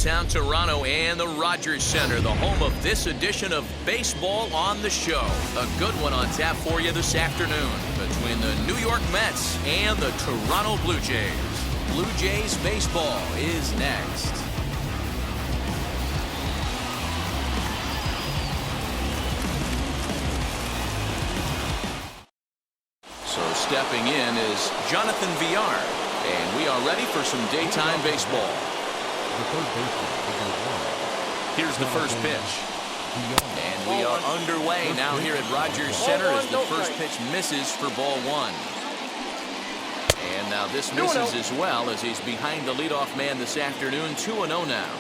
downtown Toronto and the Rogers Center, the home of this edition of Baseball on the Show. A good one on tap for you this afternoon between the New York Mets and the Toronto Blue Jays. Blue Jays baseball is next. So stepping in is Jonathan Villar, and we are ready for some daytime baseball. Here's the first pitch. And we are underway now here at Rogers Center as the first pitch misses for ball one. And now this misses as well as he's behind the leadoff man this afternoon. 2-0 now.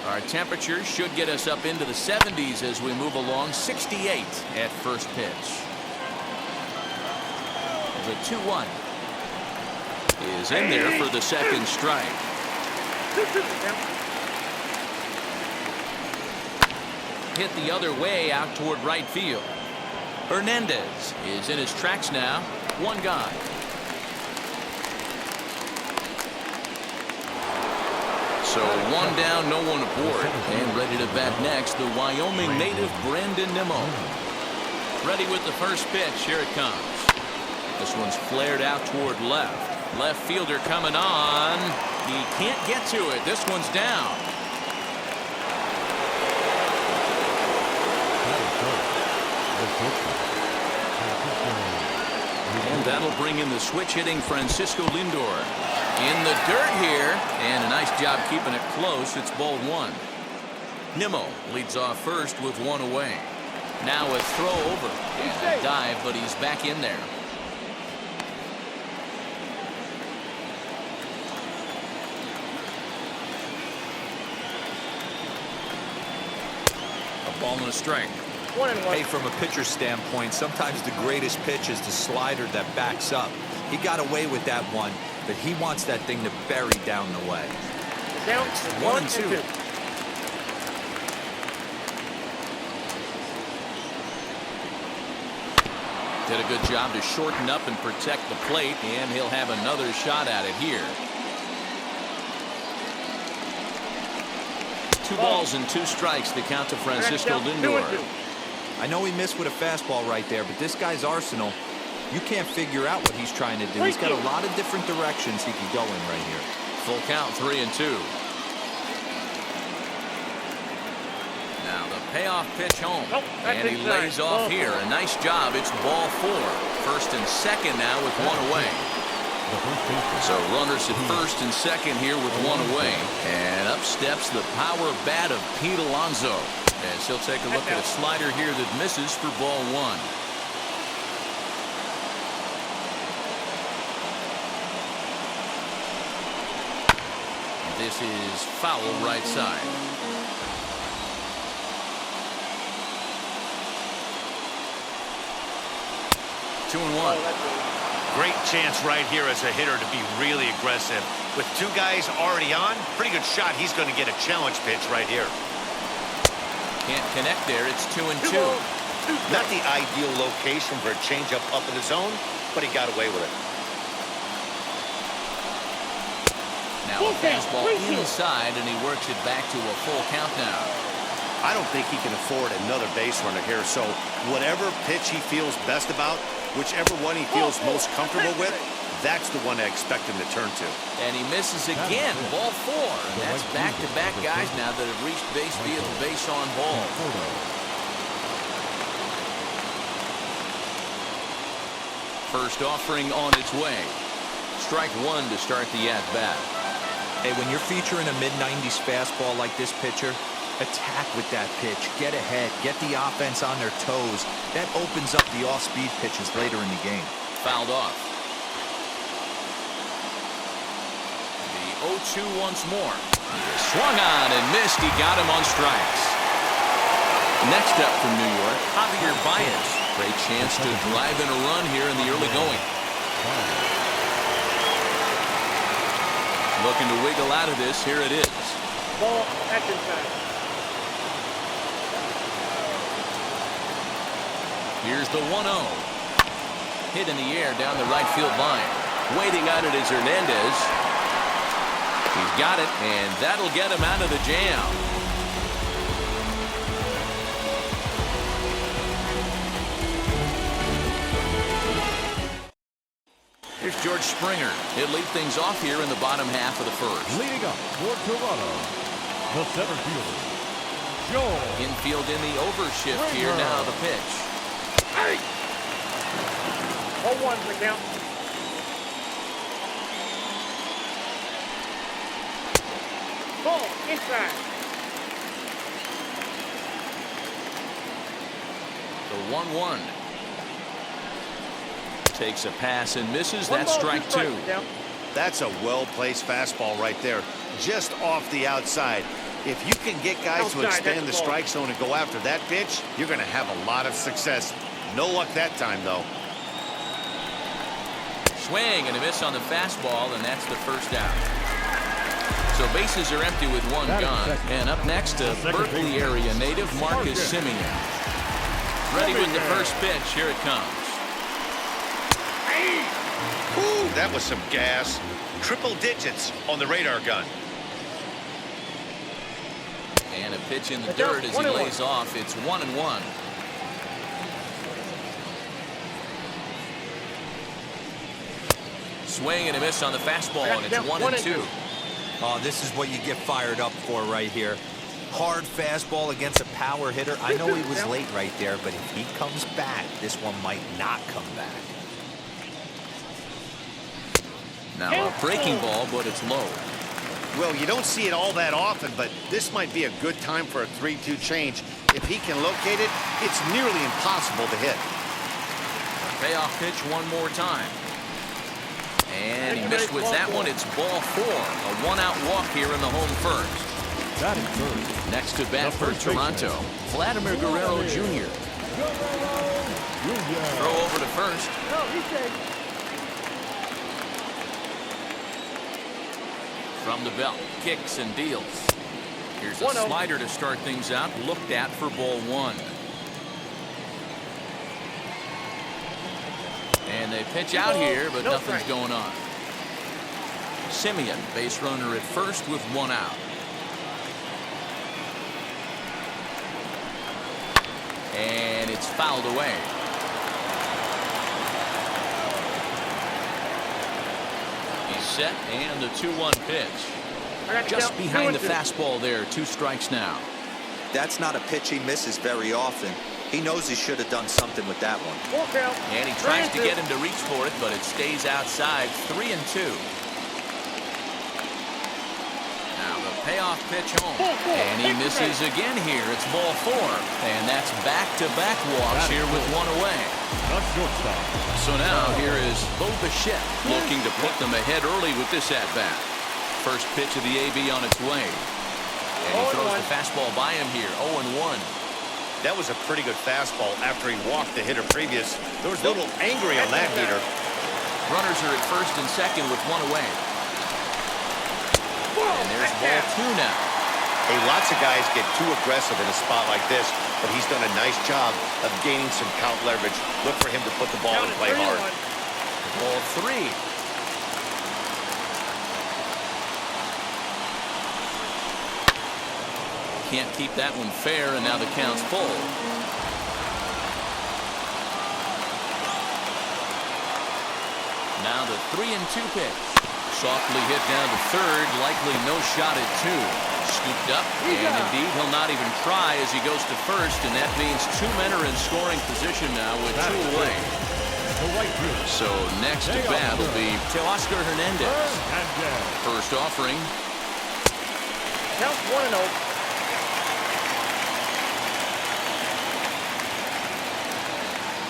Our temperatures should get us up into the 70s as we move along. 68 at first pitch. The 2-1 is in there for the second strike. Hit the other way out toward right field. Hernandez is in his tracks now. One gone. So one down, no one aboard. And ready to bat next, the Wyoming native Brandon Nimmo. Ready with the first pitch. Here it comes. This one's flared out toward left. Left fielder coming on. He can't get to it. This one's down. And that'll bring in the switch hitting Francisco Lindor. In the dirt here, and a nice job keeping it close. It's ball one. Nimmo leads off first with one away. Now a throw over and a dive, but he's back in there. A ball and a strike. 1-1. Hey, from a pitcher's standpoint, sometimes the greatest pitch is the slider that backs up. He got away with that one, but he wants that thing to bury down the way. Down 1-2. Did a good job to shorten up and protect the plate, and he'll have another shot at it here. 2 balls and 2 strikes to count to Francisco Lindor. I know he missed with a fastball right there, but this guy's arsenal, you can't figure out what he's trying to do. He's got a lot of different directions he could go in right here. Full count, 3-2. Now the payoff pitch home, and he lays off here. A nice job. It's ball 4. First and second now with one away. So runners at first and second here with one away. And up steps the power bat of Pete Alonso, as he'll take a look at a slider here that misses for ball 1. This is foul right side. Two and one. Great chance right here as a hitter to be really aggressive. With 2 guys already on, pretty good shot. He's going to get a challenge pitch right here. Can't connect there. It's 2-2. Not the ideal location for a changeup up in the zone, but he got away with it. Now a fastball inside, and he works it back to a full count now. I don't think he can afford another base runner here, so whatever pitch he feels best about, whichever one he feels most comfortable with, that's the one I expect him to turn to. And he misses again, ball 4. And that's back-to-back guys now that have reached base via the base on ball. First offering on its way. Strike 1 to start the at-bat. Hey, when you're featuring a mid-90s fastball like this pitcher, attack with that pitch. Get ahead. Get the offense on their toes. That opens up the off-speed pitches later in the game. Fouled off. The 0-2 once more. Swung on and missed. He got him on strikes. Next up from New York, Javier Baez. Great chance to drive in a run here in the early going. Looking to wiggle out of this. Here it is. Ball, action time. Here's the 1-0. Hit in the air down the right field line. Waiting on it is Hernandez. He's got it, and that'll get him out of the jam. Here's George Springer. He'll lead things off here in the bottom half of the first. Leading up for Toronto, the center fielder, Joe. Infield in the overshift here now, the pitch. Hey! 0-1's the count. Ball inside. The 1-1. Takes a pass and misses. One That's ball, strike two. Down. That's a well-placed fastball right there, just off the outside. If you can get guys to Outside, expand the that's the ball. strike zone and go after that pitch, you're going to have a lot of success. No luck that time, though. Swing and a miss on the fastball, and that's the first out. So bases are empty with one gone. And up next, a Berkeley area native, Marcus Semien. Ready with the first pitch. Here it comes. Ooh, that was some gas. Triple digits on the radar gun. And a pitch in the dirt as he lays off. It's 1-1. Swing and a miss on the fastball, and it's 1-2. Oh, this is what you get fired up for right here. Hard fastball against a power hitter. I know he was late right there, but if he comes back, this one might not come back. Now a breaking ball, but it's low. Well, you don't see it all that often, but this might be a good time for a 3-2 change. If he can locate it, it's nearly impossible to hit. Payoff pitch one more time. And he missed with that one. It's ball four. A one-out walk here in the home first. That is third. Next to bat for Toronto, Vladimir Guerrero Jr. Throw over to first. No, he's safe. From the belt, kicks and deals. Here's a 1-0. slider to start things out, looked at for ball one. And they pitch out here, but nothing's going on. Semien, base runner at first with one out. And it's fouled away. He's set, and the 2-1 pitch. Just behind the fastball there, 2 strikes now. That's not a pitch he misses very often. He knows he should have done something with that one. Full count. And he tries to get him to reach for it, but it stays outside. 3-2. Now the payoff pitch home. And he misses again here. It's ball 4. And that's back-to-back walks here with one away. So now here is Bo Bichette looking to put them ahead early with this at-bat. First pitch of the AB on its way. And he throws the fastball by him here. 0-1. That was a pretty good fastball after he walked the hitter previous. There was a little angry on that heater. Runners are at first and second with one away. And there's ball 2 now. Hey, lots of guys get too aggressive in a spot like this, but he's done a nice job of gaining some count leverage. Look for him to put the ball and play hard. Ball 3. Can't keep that one fair, and now the count's full. Now the 3-2 pitch. Softly hit down to third, likely no shot at 2. Scooped up, and indeed he'll not even try as he goes to first, and that means 2 men are in scoring position now with 2 away. So next to bat will be Teoscar Hernandez. First offering. Count 1-0.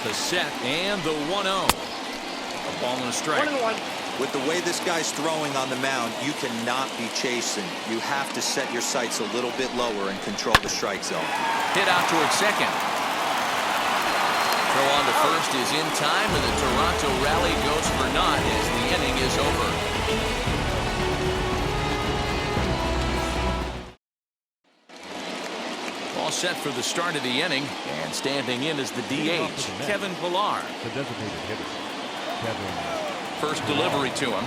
The set and the 1-0. A ball and a strike. 1-1. With the way this guy's throwing on the mound, you cannot be chasing. You have to set your sights a little bit lower and control the strike zone. Hit out towards second. Throw on to first is in time, and the Toronto rally goes for naught as the inning is over. All set for the start of the inning, and standing in is the DH, Kevin Pillar. The designated hitter, Kevin. First delivery to him.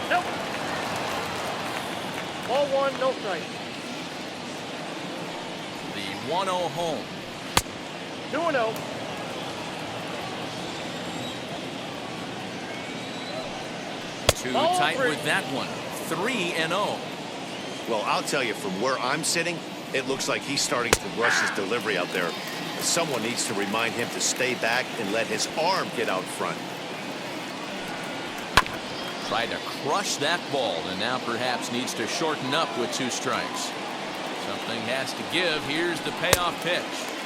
Nope. Ball one, no strike. The 1-0 home. 2-0. Too Ball tight three. with that one. 3-0. Well, I'll tell you, from where I'm sitting, it looks like he's starting to rush his delivery out there. Someone needs to remind him to stay back and let his arm get out front. Tried to crush that ball, and now perhaps needs to shorten up with 2 strikes. Something has to give. Here's the payoff pitch.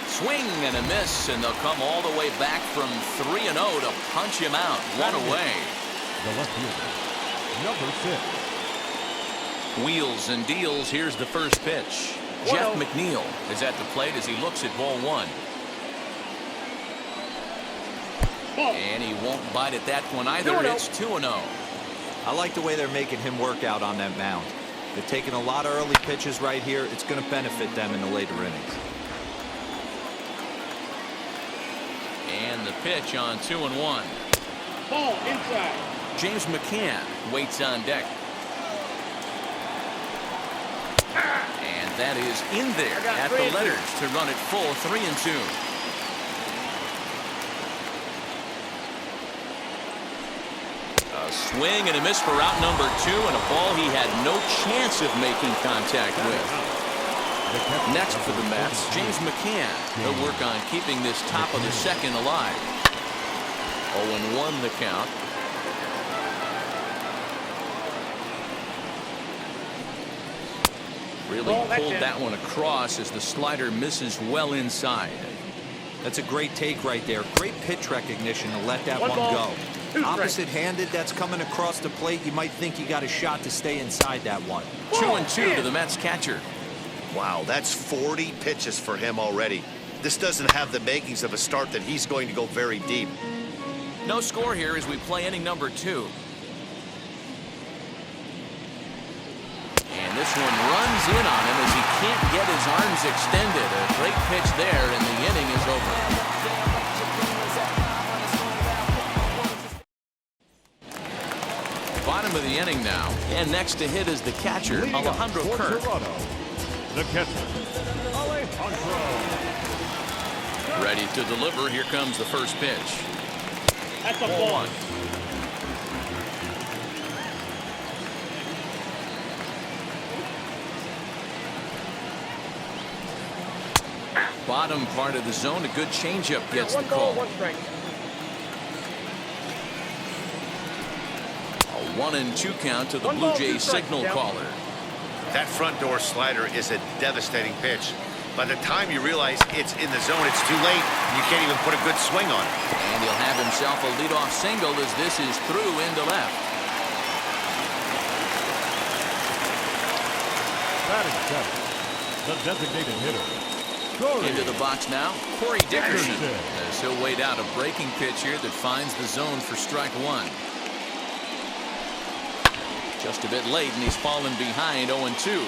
Swing and a miss, and they'll come all the way back from 3-0 to punch him out. One away. The left fielder, number 6. Wheels and deals. Here's the first pitch. Jeff McNeil is at the plate as he looks at ball 1. And he won't bite at that one either. 2-0. It's 2-0. I like the way they're making him work out on that mound. They're taking a lot of early pitches right here. It's going to benefit them in the later innings. And the pitch on 2-1. Ball inside. James McCann waits on deck. And that is in there I got at 3 the and 2. letters to run it full 3-2. A swing and a miss for out number 2, and a ball he had no chance of making contact with. Next for the Mets, James McCann. He'll work on keeping this top of the second alive. 0-1 the count. Really pulled that one across as the slider misses well inside. That's a great take right there. Great pitch recognition to let that one ball, go. 2 strikes. Opposite-handed, that's coming across the plate. You might think you got a shot to stay inside that one. 2-2 to the Mets catcher. Wow, that's 40 pitches for him already. This doesn't have the makings of a start that he's going to go very deep. No score here as we play inning number 2. And this one runs in on him as he can't get his arms extended. A great pitch there, and the inning is over. Bottom of the inning now, and next to hit is the catcher, Leading up Alejandro for Kirk. Toronto, the catcher, Alejandro. Ready to deliver. Here comes the first pitch. That's a ball. 1. Bottom part of the zone, a good changeup gets the 1 ball, call. 1 strike. A 1-2 count to the 1 Blue ball, 2 Jays strikes, signal down. caller. That front door slider is a devastating pitch. By the time you realize it's in the zone, it's too late. You can't even put a good swing on it. And he'll have himself a leadoff single as this is through into left. Batting seventh, the designated hitter, Corey Into the box now, Corey Dickerson. Dickerson. As he'll wait out a breaking pitch here that finds the zone for strike 1. Just a bit late, and he's fallen behind 0-2.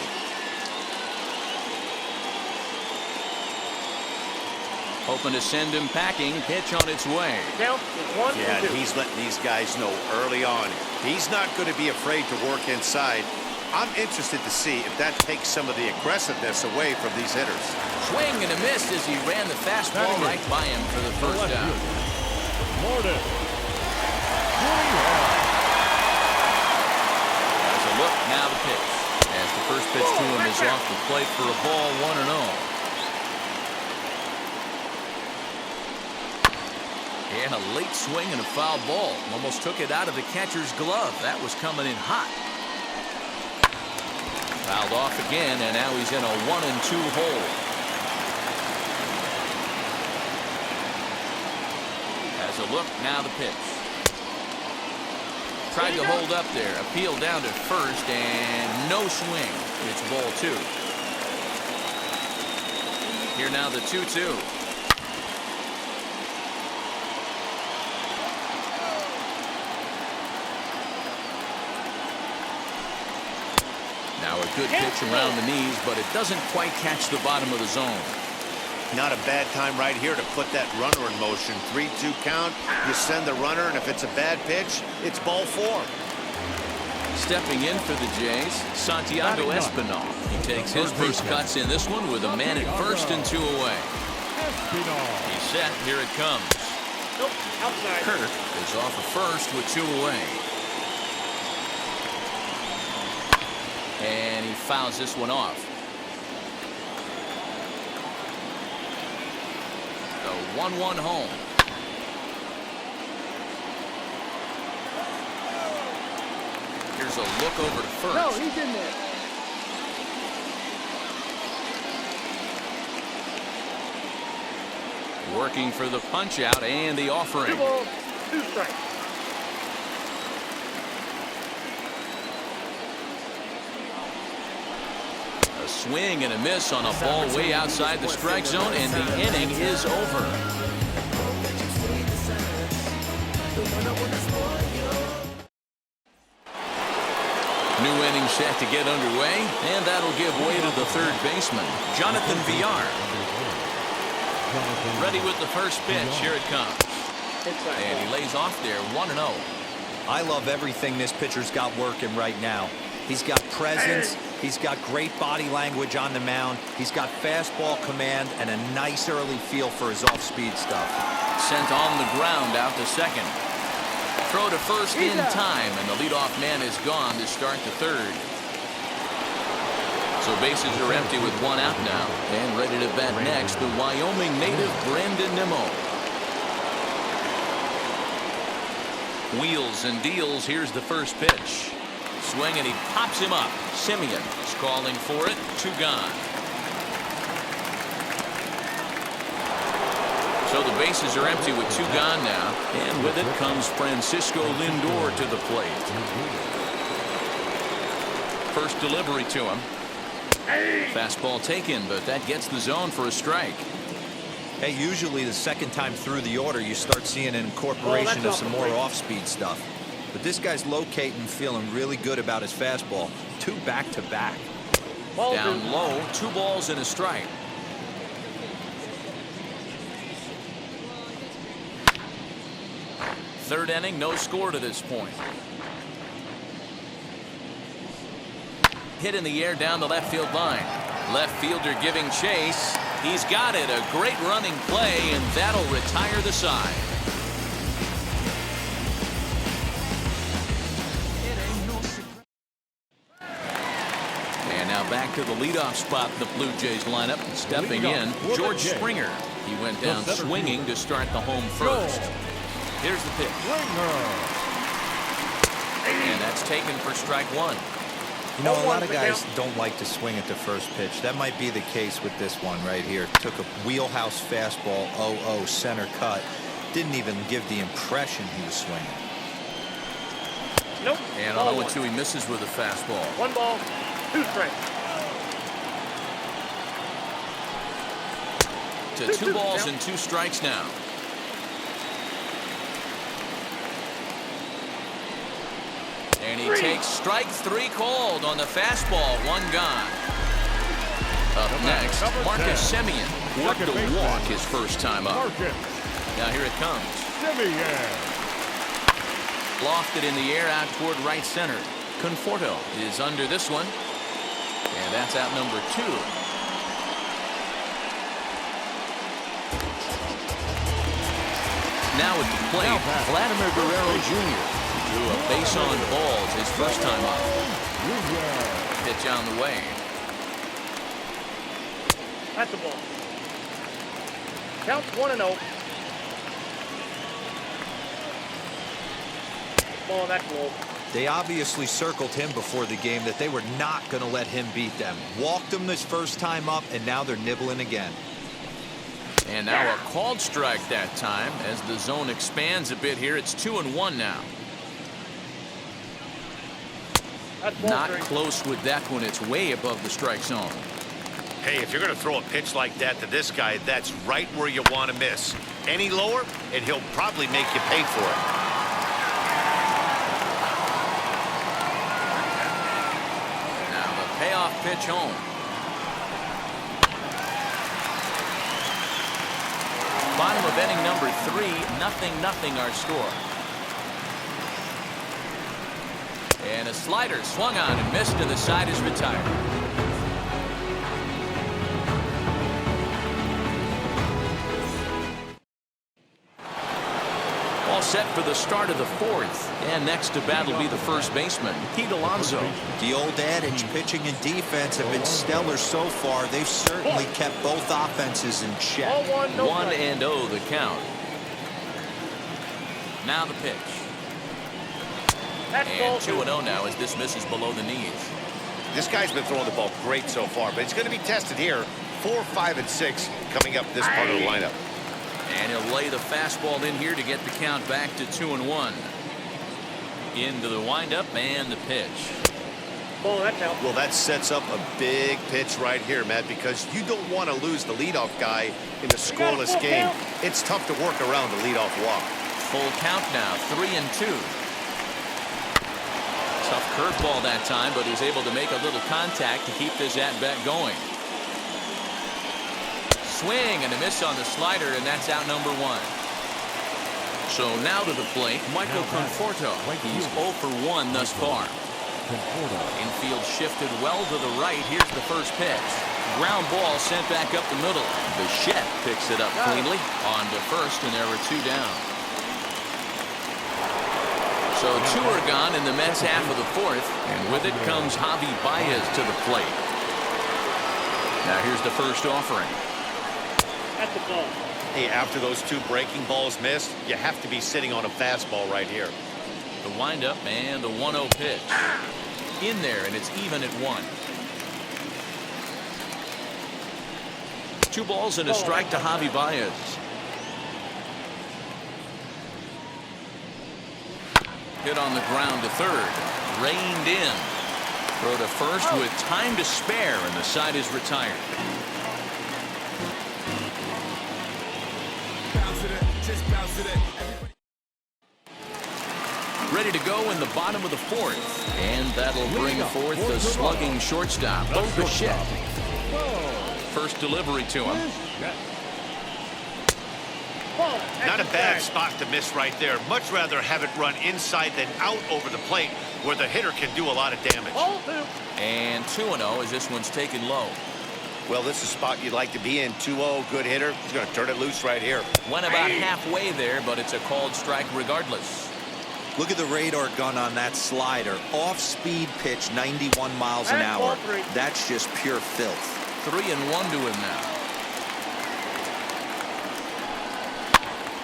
Hoping to send him packing. Pitch on its way. Count is 1 Yeah, and 2. and he's letting these guys know early on. He's not going to be afraid to work inside. I'm interested to see if that takes some of the aggressiveness away from these hitters. Swing and a miss as he ran the fastball Batting right by him for the first left down. fielder, Morton. As a look, now the pitch. As the first pitch to him is off the plate for a ball, 1-0. And a late swing and a foul ball. Almost took it out of the catcher's glove. That was coming in hot. Fouled off again, and now he's in a 1-2 hole. As a look, now the pitch. Tried to hold up there. Appeal down to first, and no swing. It's ball 2. Here now the 2-2. Now a good pitch around the knees, but it doesn't quite catch the bottom of the zone. Not a bad time right here to put that runner in motion. 3-2 count. You send the runner, and if it's a bad pitch, it's ball 4. Stepping in for the Jays, Santiago Espinal. He takes his first cuts in this one with a man at first and 2 away. He's set. Here it comes. Nope, outside. Kirk is off of first with 2 away. And he fouls this one off. The 1-1 home. Here's a look over to first. No, he's in there. Working for the punch out and the offering. 2 balls, 2 strikes. A swing and a miss on a ball way outside the strike zone, and the inning is over. New inning set to get underway, and that'll give way to the third baseman, Jonathan Villar. Ready with the first pitch. Here it comes. And he lays off there, 1-0. I love everything this pitcher's got working right now. He's got presence. He's got great body language on the mound. He's got fastball command and a nice early feel for his off-speed stuff. Sent on the ground out to second. Throw to first in time, and the leadoff man is gone to start the third. So bases are empty with 1 out now. And ready to bat next, the Wyoming native Brandon Nimmo. Wheels and deals. Here's the first pitch. Swing, and he pops him up. Simeon is calling for it. 2 gone. So the bases are empty with 2 gone now. And with it comes Francisco Lindor to the plate. First delivery to him. Fastball taken, but that gets the zone for a strike. Hey, usually the second time through the order, you start seeing an incorporation of some more off-speed stuff. But this guy's locating, feeling really good about his fastball. 2 back-to-back. Down low, 2 balls and a strike. Third inning, no score to this point. Hit in the air down the left field line. Left fielder giving chase. He's got it. A great running play, and that'll retire the side. And now back to the leadoff spot in the Blue Jays lineup. Stepping in, George Springer. He went down swinging to start the home first. Here's the pitch. And that's taken for strike 1. You know, a lot of guys don't like to swing at the first pitch. That might be the case with this one right here. Took a wheelhouse fastball, 0-0 center cut. Didn't even give the impression he was swinging. Nope. And on 0-2, he misses with a fastball. 1 ball, 2 strikes. To 2 balls and 2 strikes now. And he takes strike 3 called on the fastball. 1 gone. Up next, Marcus Semien worked the walk his first time up. Now here it comes. Lofted in the air out toward right center. Conforto is under this one. And that's out number 2. Now at the plate, Vladimir Guerrero Jr. drew a base on balls his first time up. Pitch on the way. That's the ball. Counts 1-0. Ball, that's low. They obviously circled him before the game that they were not going to let him beat them. Walked him this first time up, and now they're nibbling again. And now a called strike that time as the zone expands a bit here. It's 2-1 now. Not close with that one. It's way above the strike zone. Hey, if you're going to throw a pitch like that to this guy, that's right where you want to miss. Any lower, and he'll probably make you pay for it. Now the payoff pitch home. Bottom of inning number 3, 0-0 our score. And a slider swung on and missed, and the side is retired. All set for the start of the fourth. And next to bat will be the first baseman, Pete Alonso. The old adage, pitching and defense have been stellar so far. They've certainly kept both offenses in check. 1-0 the count. Now the pitch. And 2-0 now as this misses below the knees. This guy's been throwing the ball great so far, but it's going to be tested here. 4, 5, and 6 coming up this part of the lineup. And he'll lay the fastball in here to get the count back to 2-1. Into the windup and the pitch. Well, that sets up a big pitch right here, Matt, because you don't want to lose the leadoff guy in a scoreless game. It's tough to work around the leadoff walk. Full count now, 3-2. Tough curveball that time, but he's able to make a little contact to keep this at-bat going. Swing and a miss on the slider, and that's out number 1. So now to the plate, Michael Conforto. He's 0 for 1 thus far. Infield shifted well to the right. Here's the first pitch. Ground ball sent back up the middle. Bichette picks it up cleanly. On to first, and there were 2 down. So 2 are gone in the Mets half of the fourth, and with it comes Javi Baez to the plate. Now here's the first offering. At the ball. Hey, after those 2 breaking balls missed, you have to be sitting on a fastball right here. The windup and the 1-0 pitch. In there, and it's even at 1. 2 balls and a strike to Javi Baez. Hit on the ground to third. Reined in. Throw to first with time to spare, and the side is retired. Ready to go in the bottom of the fourth. And that'll bring forth the slugging shortstop, Bo Bichette. First delivery to him. Not a bad spot to miss right there. Much rather have it run inside than out over the plate where the hitter can do a lot of damage. And 2-0 as this one's taken low. Well, this is a spot you'd like to be in. 2-0, good hitter. He's going to turn it loose right here. Went about halfway there, but it's a called strike regardless. Look at the radar gun on that slider. Off-speed pitch, 91 miles an hour. That's just pure filth. 3-1 to him now.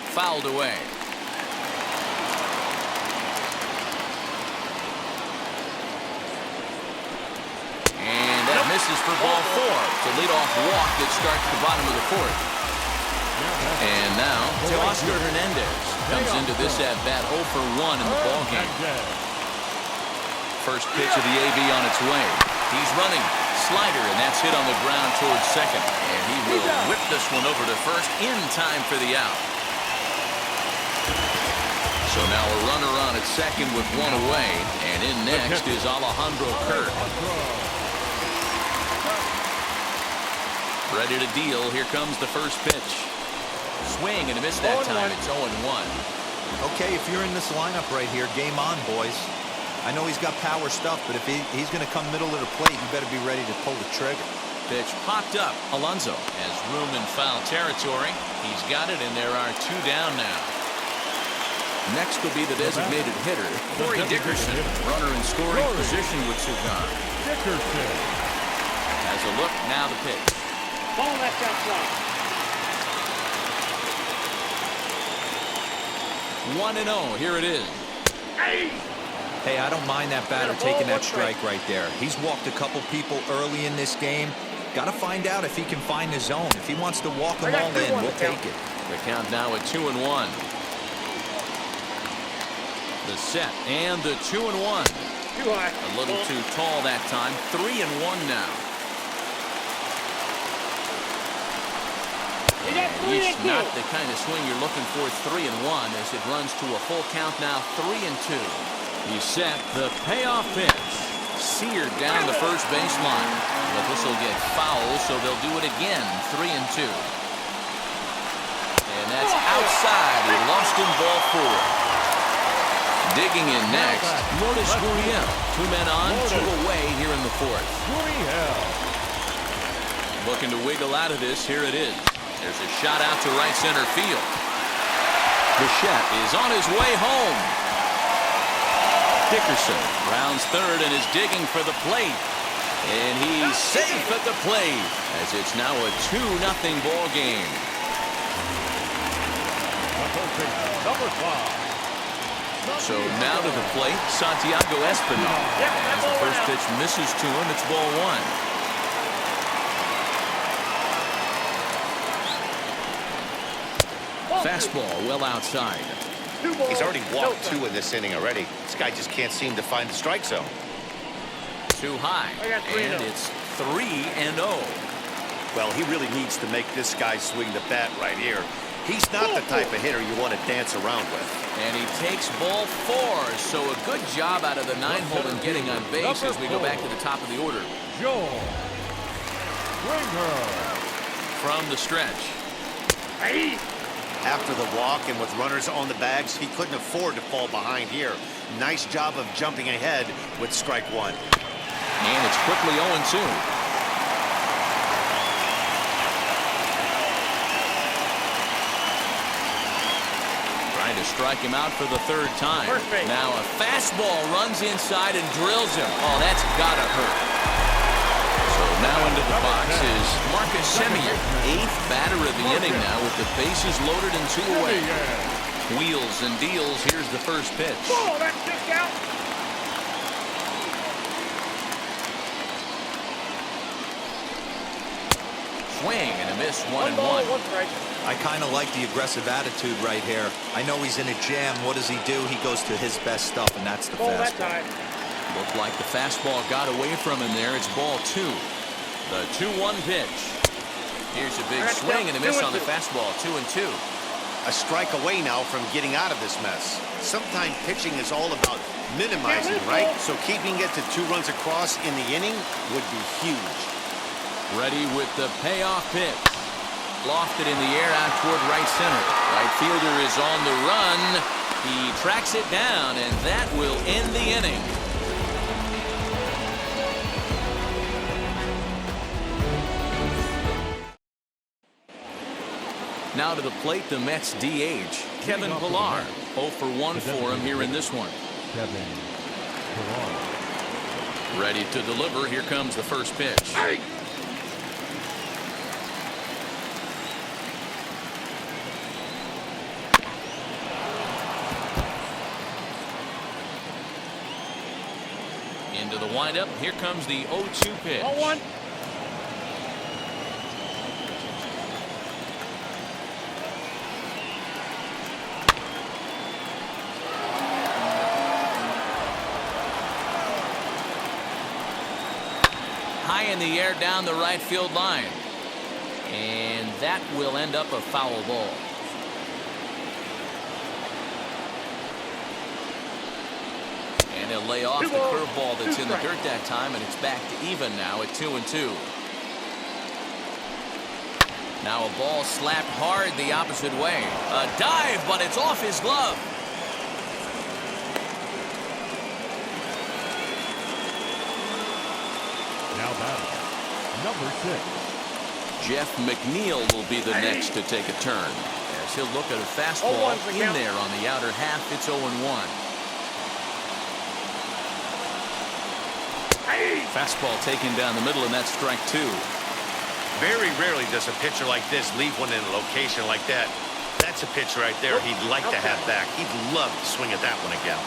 Fouled away. And that misses for ball 4. It's a leadoff walk that starts the bottom of the fourth. And now Oscar Hernandez comes into this at-bat 0 for 1 in the ballgame. First pitch of the AB on its way. He's running. Slider, and that's hit on the ground towards second. And he will whip this one over to first in time for the out. So now a runner on at second with 1 away. And in next is Alejandro Kirk. Ready to deal. Here comes the first pitch. Swing and a miss that time. It's 0-1. Okay, if you're in this lineup right here, game on, boys. I know he's got power stuff, but if he's going to come middle of the plate, you better be ready to pull the trigger. Pitch popped up. Alonso has room in foul territory. He's got it, and there are 2 down now. Next will be the designated hitter, Corey Dickerson. Runner in scoring position with Sugan. Dickerson has a look. Now the pitch. Ball left outside. 1-0. Here it is. Hey, I don't mind that batter taking that strike right there. He's walked a couple people early in this game. Got to find out if he can find his zone. If he wants to walk them all in, we'll take it. The count now at 2-1. The set and the 2-1. Too high. A little too tall that time. 3-1 now. And each not the kind of swing you're looking for. 3-1 as it runs to a full count now. 3-2. He's set the payoff pitch. Seared down the first baseline. But this will get foul, so they'll do it again. 3-2. And that's outside. He lost in ball 4. Digging in next, Lourdes Gurriel. 2 men on, 2 away here in the fourth. Gurriel. Looking to wiggle out of this. Here it is. There's a shot out to right center field. Bichette is on his way home. Dickerson rounds third and is digging for the plate. And he's safe at the plate as it's now a 2-0 ball game. Number 5. So now to the plate, Santiago Espinal. As the first pitch misses to him, it's ball 1. Fastball well outside. He's already walked 2 in this inning already. This guy just can't seem to find the strike zone. Too high, and it's 3-0. Well, he really needs to make this guy swing the bat right here. He's not the type of hitter you want to dance around with. And he takes ball 4, so a good job out of the 9-hole in getting on base as we go back to the top of the order. Joe Springer. From the stretch. After the walk and with runners on the bags, he couldn't afford to fall behind here. Nice job of jumping ahead with strike 1. And it's quickly 0-2. Trying to strike him out for the 3rd time. Now a fastball runs inside and drills him. Oh, that's gotta hurt. So now into the box is Marcus Semien, 8th batter of the inning now with the bases loaded and 2 away. Wheels and deals. Here's the first pitch. Oh, that's kicked out. Swing and a miss, 1-1. I kind of like the aggressive attitude right here. I know he's in a jam. What does he do? He goes to his best stuff, and that's the fastball. Looked like the fastball got away from him there. It's ball 2. The 2-1 pitch. Here's a big swing and a miss on the fastball. 2-2. A strike away now from getting out of this mess. Sometimes pitching is all about minimizing, right? So keeping it to 2 runs across in the inning would be huge. Ready with the payoff pitch. Lofted in the air out toward right center. Right fielder is on the run. He tracks it down, and that will end the inning. Now to the plate, the Mets DH, Kevin Pillar. 0 for 1 for him here in this one. Kevin Pillar. Ready to deliver. Here comes the first pitch. Into the windup. Here comes the 0-2 pitch. 0-1. High in the air down the right field line. And that will end up a foul ball. And they'll lay off the curveball that's in the dirt that time, and it's back to even now at 2-2. Now a ball slapped hard the opposite way. A dive, but it's off his glove. Now batting, number 6. Jeff McNeil will be the next to take a turn, as he'll look at a fastball in there on the outer half. It's 0-1. Fastball taken down the middle, and that's strike 2. Very rarely does a pitcher like this leave one in a location like that. That's a pitch right there he'd like to have back. He'd love to swing at that one again.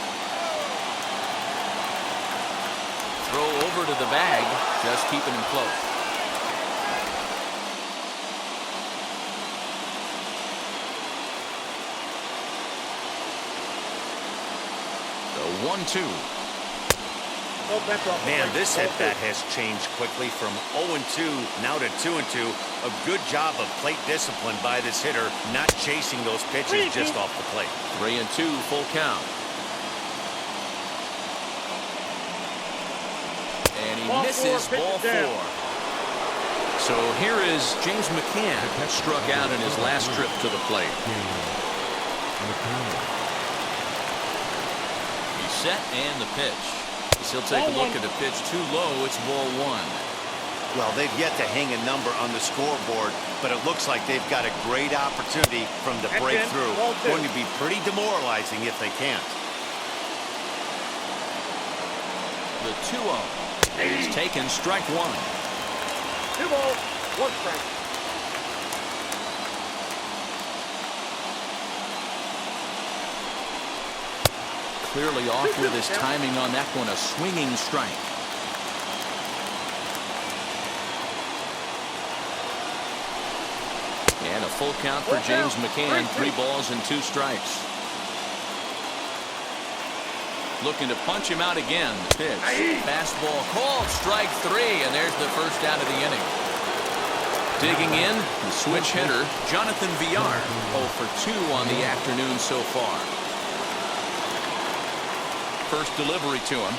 Throw over to the bag, just keeping him close. The 1-2. Man, this at-bat has changed quickly from 0-2 now to 2-2. A good job of plate discipline by this hitter, not chasing those pitches just off the plate. 3-2, full count. And he misses ball 4. So here is James McCann, struck out in his last trip to the plate. set and the pitch. He'll take a look at the pitch too low. It's ball one. Well, they've yet to hang a number on the scoreboard, but it looks like they've got a great opportunity from the breakthrough. Going to be pretty demoralizing if they can't. The 2-0. He's taken strike one. 2 balls, 1 strike. Clearly off with his timing on that one. A swinging strike. And a full count for James McCann. 3 balls and 2 strikes. Looking to punch him out again. Pitch. Fastball called. Strike 3. And there's the first out of the inning. Digging in, the switch hitter, Jonathan Villar. 0 for 2 on the afternoon so far. First delivery to him.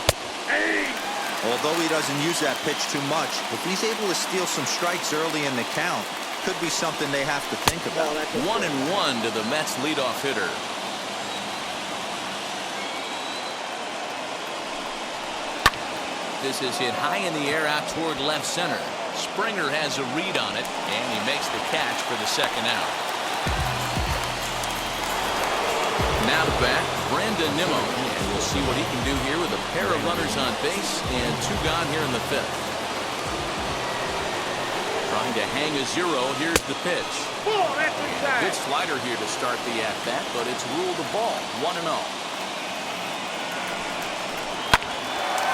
Although he doesn't use that pitch too much, if he's able to steal some strikes early in the count, could be something they have to think about. 1-1 to the Mets leadoff hitter. This is hit high in the air out toward left center. Springer has a read on it, and he makes the catch for the second out. Now to bat, Brandon Nimmo, and we'll see what he can do here with a pair of runners on base and 2 gone here in the 5th. Trying to hang a 0. Here's the pitch. Good slider here to start the at-bat, but it's ruled a ball. 1-0.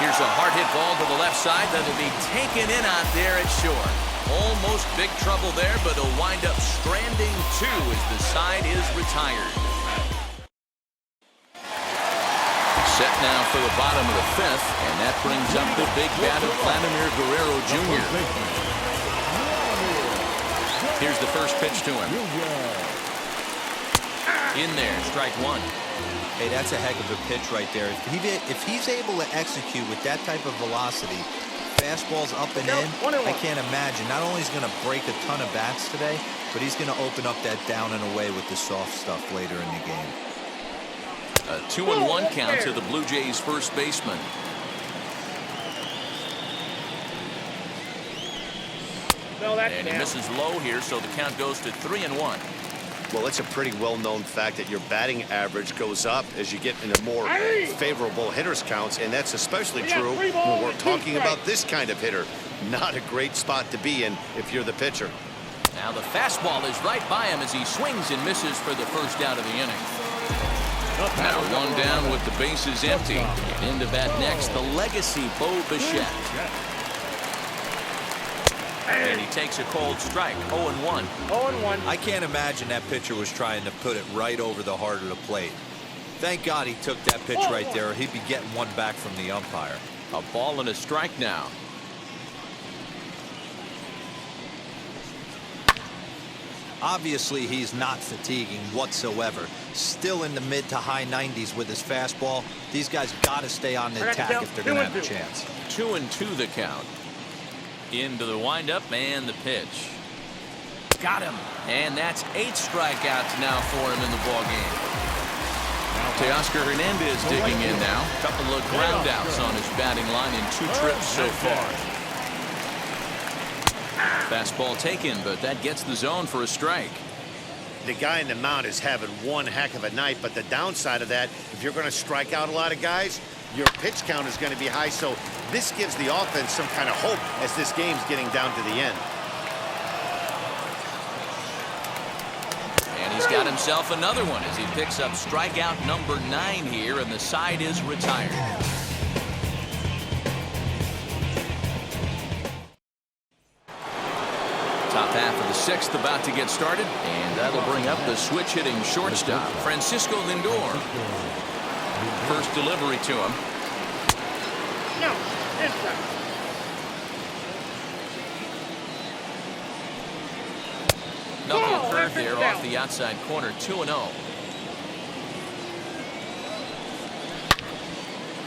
Here's a hard hit ball to the left side that'll be taken in out there at short. Almost big trouble there, but he'll wind up stranding 2 as the side is retired. Set now for the bottom of the 5th, and that brings up the big bat of Vladimir Guerrero Jr. Here's the first pitch to him. In there, strike 1. Hey, that's a heck of a pitch right there. If he's able to execute with that type of velocity, fastballs up and in, I can't imagine. Not only is he going to break a ton of bats today, but he's going to open up that down and away with the soft stuff later in the game. A 2-1 count to the Blue Jays first baseman. And he misses low here, so the count goes to 3-1. Well, it's a pretty well-known fact that your batting average goes up as you get into more favorable hitters counts, and that's especially true when we're talking about this kind of hitter. Not a great spot to be in if you're the pitcher. Now the fastball is right by him as he swings and misses for the first out of the inning. Now 1 down with the bases empty. And into bat next, the legacy Bo Bichette. And he takes a cold strike. 0-1. 0-1. I can't imagine that pitcher was trying to put it right over the heart of the plate. Thank God he took that pitch right there, or he'd be getting one back from the umpire. A ball and a strike now. Obviously, he's not fatiguing whatsoever. Still in the mid to high 90s with his fastball. These guys got to stay on the attack if they're going to have a chance. 2-2 the count. Into the windup and the pitch. Got him. And that's 8 strikeouts now for him in the ballgame. Teoscar Hernandez digging in now. Couple of ground outs on his batting line in 2 trips so far. Fastball taken, but that gets the zone for a strike. The guy in the mound is having one heck of a night, but the downside of that, if you're going to strike out a lot of guys, your pitch count is going to be high, so this gives the offense some kind of hope as this game's getting down to the end. And he's got himself another one as he picks up strikeout number 9 here, and the side is retired. Top half of the 6th about to get started, and that'll bring up the switch-hitting shortstop, Francisco Lindor. First delivery to him. No, inside. Knuckle curve there off the outside corner, 2-0.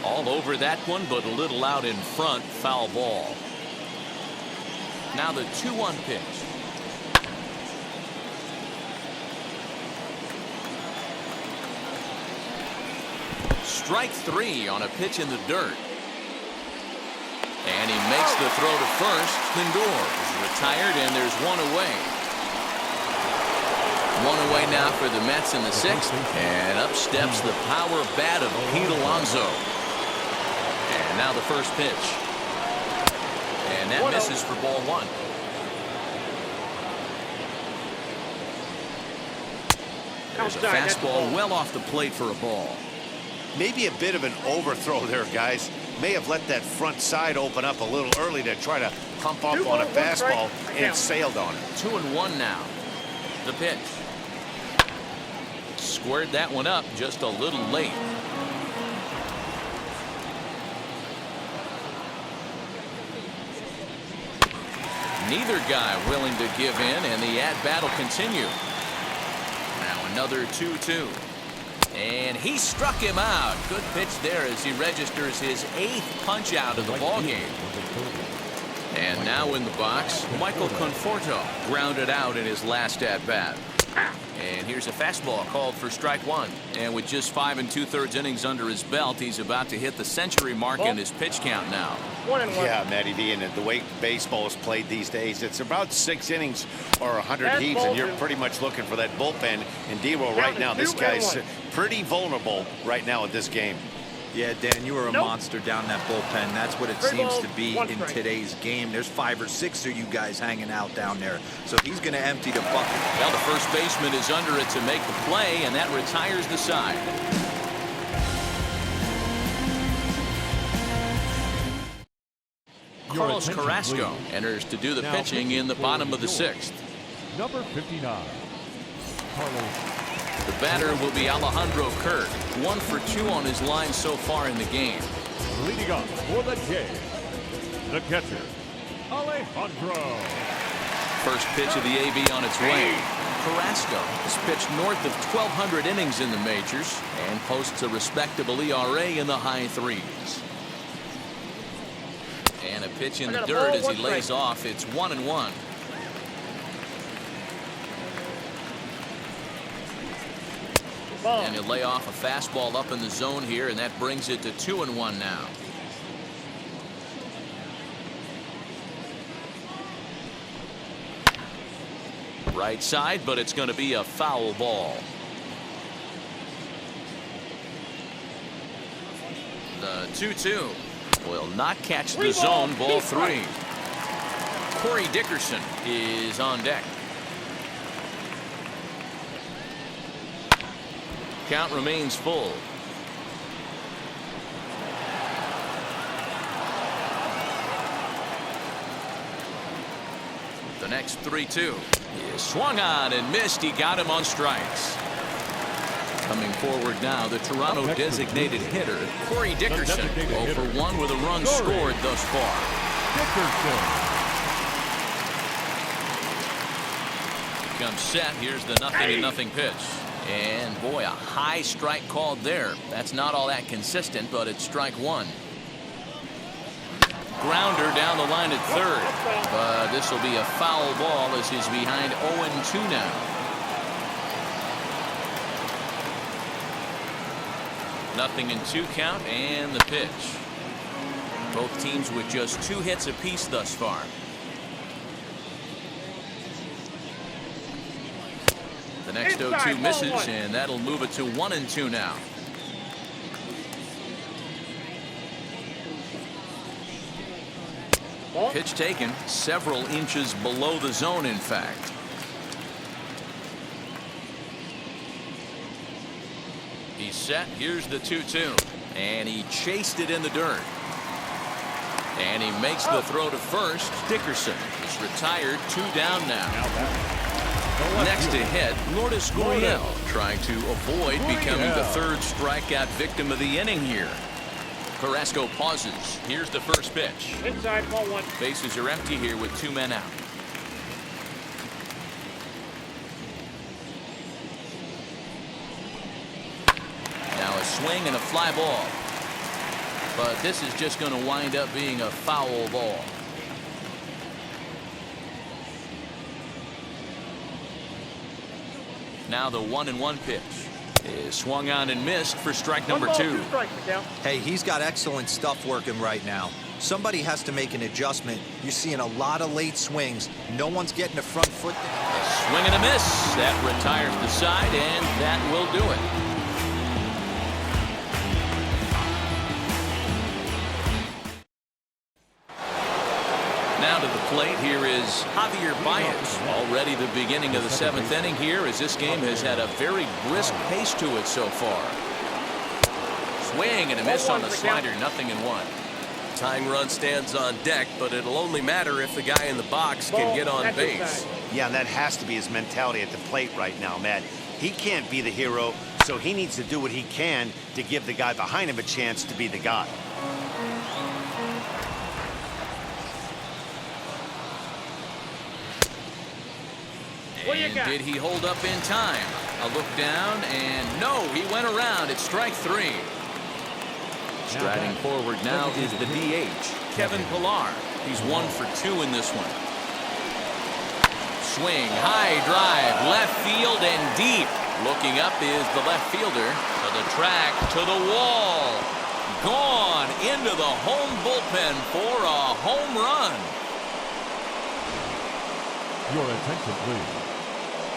All over that one, but a little out in front, foul ball. Now the 2-1 pitch. Strike 3 on a pitch in the dirt. And he makes the throw to first. Lindor is retired, and there's one away. One away now for the Mets in the 6th. And up steps the power bat of Pete Alonso. And now the first pitch. And that misses for ball 1. There's a fastball well off the plate for a ball. Maybe a bit of an overthrow there, guys. May have let that front side open up a little early to try to pump up on a fastball, and it sailed on it. 2-1 now. The pitch. Squared that one up just a little late. Neither guy willing to give in, and the at-bat will continue. Now another 2-2. And he struck him out. Good pitch there as he registers his 8th punch out of the ballgame. And now in the box, Michael Conforto grounded out in his last at-bat. And here's a fastball called for strike 1. And with just 5 2/3 innings under his belt, he's about to hit the century mark in his pitch count now. 1-1. Yeah, Matty V, and the way baseball is played these days, it's about 6 innings or 100 heats, and you're pretty much looking for that bullpen. And D-Will, right now, this guy's pretty vulnerable right now at this game. Yeah, Dan, you were a monster down that bullpen. That's what it seems to be in today's game. There's 5 or 6 of you guys hanging out down there. So he's going to empty the bucket. Well, the first baseman is under it to make the play, and that retires the side. Carlos Carrasco enters to do the pitching in the bottom of the 6th. Number 59, Carlos. The batter will be Alejandro Kirk. 1 for 2 on his line so far in the game. Leading up for the Jays, the catcher, Alejandro. First pitch of the AB on its way. Carrasco has pitched north of 1,200 innings in the majors and posts a respectable ERA in the high 3s. And a pitch in the dirt as he lays off. It's 1-1. And he'll lay off a fastball up in the zone here, and that brings it to 2-1 now. Right side, but it's going to be a foul ball. The 2-2 will not catch the zone. Ball 3. Corey Dickerson is on deck. Count remains full. The next 3-2 is swung on and missed. He got him on strikes. Coming forward now, the Toronto designated hitter, Corey Dickerson, 0 for 1 with a run scored thus far. Dickerson. Comes set. Here's the 0-0 pitch. And boy, a high strike called there. That's not all that consistent, but it's strike 1. Grounder down the line at third. But this will be a foul ball as he's behind 0-2 now. Nothing in 2 count and the pitch. Both teams with just 2 hits apiece thus far. The next 0-2 misses, and that'll move it to 1-2 now. Pitch taken several inches below the zone, in fact. He's set. Here's the 2-2. And he chased it in the dirt. And he makes the throw to first. Dickerson is retired. 2 down now. Next to hit, Lourdes Gurriel trying to avoid becoming the 3rd strikeout victim of the inning here. Carrasco pauses. Here's the first pitch. Inside, ball 1. Bases are empty here with 2 men out. Now a swing and a fly ball. But this is just going to wind up being a foul ball. Now the 1-1 pitch. Is swung on and missed for strike number 1 ball, 2. 2 strikes, McCown. Hey, he's got excellent stuff working right now. Somebody has to make an adjustment. You're seeing a lot of late swings. No one's getting the front foot. Swing and a miss. That retires the side, and that will do it. Now to the plate, here is Javier Baez. Already the beginning of the 7th inning here, as this game has had a very brisk pace to it so far. Swing and a miss on the slider, 0-1. Tying run stands on deck, but it'll only matter if the guy in the box can get on base. Yeah, and that has to be his mentality at the plate right now, Matt. He can't be the hero, so he needs to do what he can to give the guy behind him a chance to be the guy. And did he hold up in time? A look down, and no, he went around. It's strike 3. Striding forward now is the DH, Kevin Pillar. He's 1 for 2 in this one. Swing, high drive, left field and deep. Looking up is the left fielder. To the track, to the wall. Gone into the home bullpen for a home run. Your attention, please.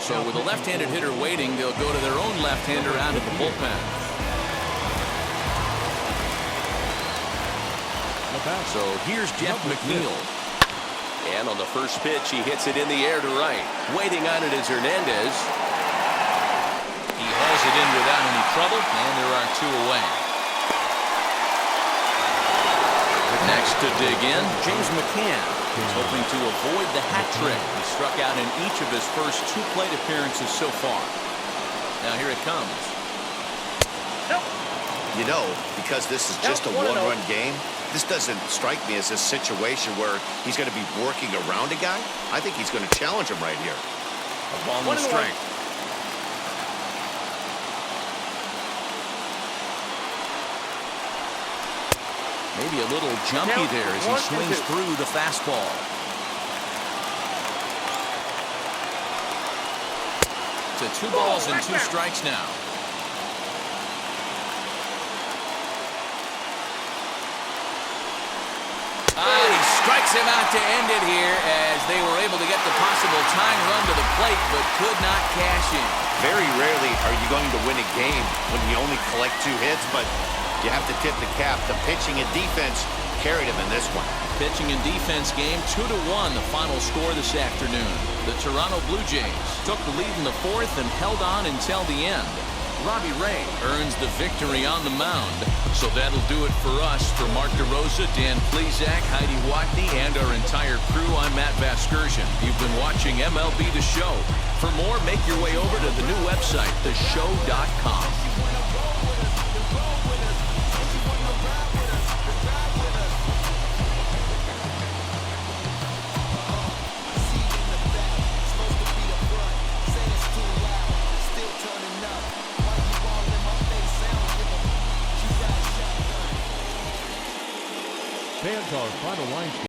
So with a left-handed hitter waiting, they'll go to their own left-hander out of the bullpen. So here's Jeff McNeil. And on the first pitch, he hits it in the air to right. Waiting on it is Hernandez. He hauls it in without any trouble, and there are 2 away. Next to dig in, James McCann. He's hoping to avoid the hat trick. He struck out in each of his first 2 plate appearances so far. Now here it comes. You know, because this is just a one-run game, this doesn't strike me as a situation where he's going to be working around a guy. I think he's going to challenge him right here. A ball and strike. Maybe a little jumpy there as he swings through the fastball. To 2 balls and 2 strikes now. He strikes him out to end it here as they were able to get the possible tying run to the plate but could not cash in. Very rarely are you going to win a game when you only collect 2 hits, but you have to tip the cap. The pitching and defense carried him in this one. Pitching and defense game 2-1, the final score this afternoon. The Toronto Blue Jays took the lead in the 4th and held on until the end. Robbie Ray earns the victory on the mound. So that'll do it for us. For Mark DeRosa, Dan Plesac, Heidi Watney, and our entire crew, I'm Matt Vasgersian. You've been watching MLB The Show. For more, make your way over to the new website, theshow.com. Fans, our final line.